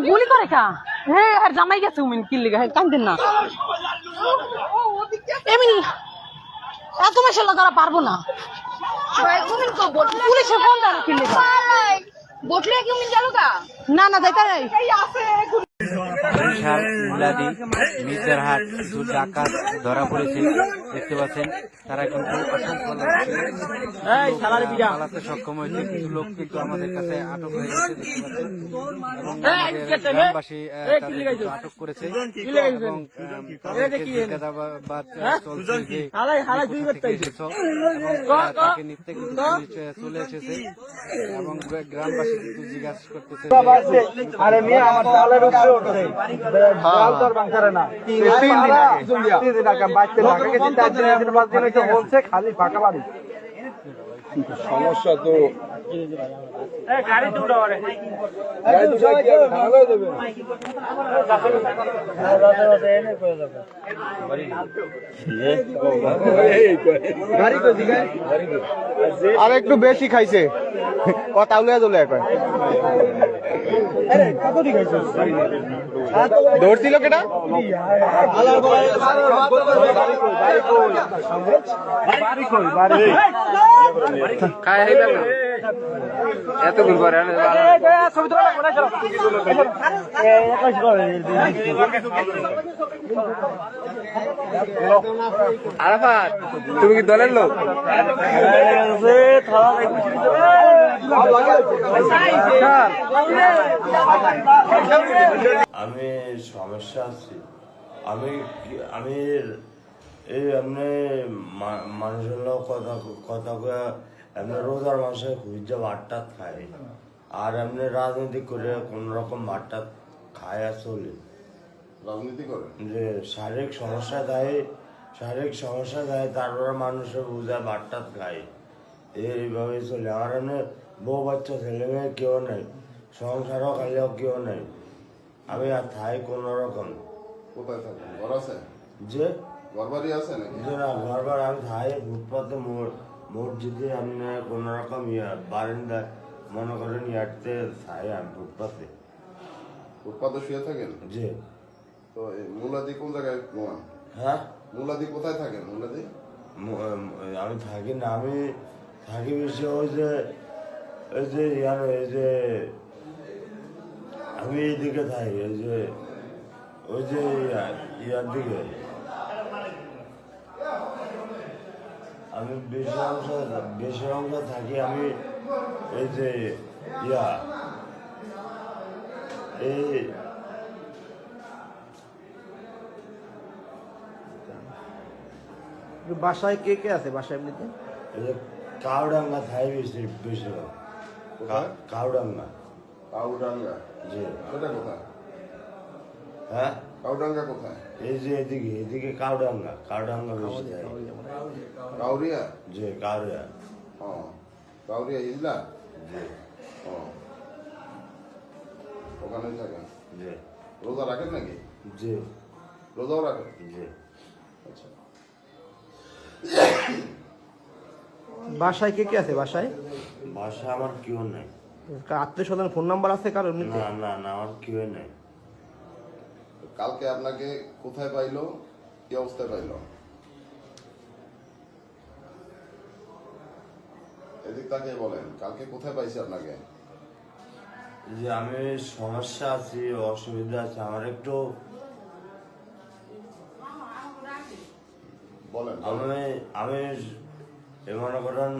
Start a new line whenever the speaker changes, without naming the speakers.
গুলি করে কা হ্যাঁ আর জামাই গেছে উমিন কি লিগা কান্দেন না এমনি এত মাসের তারা পারবো না পুলিশের ফোন দাও কি লিগা বটলে কি উমিন গেল কা না না যাইতা নাই
মির্জারহাট কিছু ডাকাত ধরা পড়েছে দেখতে পাচ্ছেন তারা কিন্তু পালাতে সক্ষম হয়েছে কিছু লোক কিন্তু আমাদের কাছে আটক হয়ে গেছে দেখতে পাচ্ছেন গ্রামবাসী তাদের আটক করেছে এবং জিজ্ঞাসাবাদ চলছে যে তাকে নিতে কিন্তু চলে এসেছে এবং গ্রামবাসী কিন্তু জিজ্ঞাসা করতেছে
খালি ফাঁকা বাড়ি সমস্যা তো গাড়ি আর একটু বেশি খাইছে কথা উলিয়া চলে এখন ধরছিল কেটা এত দূর করে আরাফাত তুমি কি দলের লোক
আমি সমস্যা আছি আমি আমি এই এমনি মানুষের লোক কথা এমনি রোজার মাসে খুঁজে ভাতটাত খায় আর এমনি রাজনীতি করে কোন রকম ভাতটাত খায় আর চলে
রাজনীতি করে
যে শারীরিক সমস্যা দেয় তারপরে মানুষের বুঝা ভাতটাত খায় এইভাবে চলে আমার এমনি বউ বাচ্চা ছেলে মেয়ে কেউ নেই সংসারও খাইলেও কেউ নেই আমি আর থাই কোন রকম
কোথায় থাকেন ঘর আছে
যে
ঘর বাড়ি আছে নাকি
যে না ঘরবার আমি থাই ফুটপাতে মসজিদে আমি কোন রকম বারান্দায় মনে করেন ইয়ারতে থাই আমি ফুটপাতে
শুয়ে থাকেন
যে
তো মুলাদি কোন জায়গায় ঘুমান
হ্যাঁ
মুলাদি কোথায় থাকেন মুলাদি
আমি থাকি না আমি থাকি বেশি ওই যে আমি এইদিকে থাকি ওই যে ইয়ার দিকে আমি বেশি অংশ থাকি আমি এই যে এই
বাসায় কে কে আছে বাসায় এমনিতে
কাউডাঙ্গা থাই বেশি কাউডাঙ্গা
জি সেটা কোথায়
হ্যাঁ
কাউডাঙ্গা কোথায়
এই যে এদিকে কাউডাঙ্গা বেশি যায়
কাউরিয়া
যে কাউরিয়া
কাউরিয়া ইজলা
জি
ওখানে থাকেন
জি
রোজা রাখেন নাকি
জি
রোজাও রাখেন
জি
আচ্ছা
বাসায় কে কে আছে বাসায়
আমার কেউ নাই
আত্মীয় স্বজন ফোন নাম্বার আছে কারো এমনিতে
না আমার কেউ নাই
কালকে আপনাকে কোথায় পাইলো কি অবস্থায় পাইলো এদিক তাকে বলেন কালকে কোথায় পাইছে আপনাকে
যে আমি সমস্যা আছি অসুবিধা আছে আমার একটু
বলেন
আমি এ মনে করেন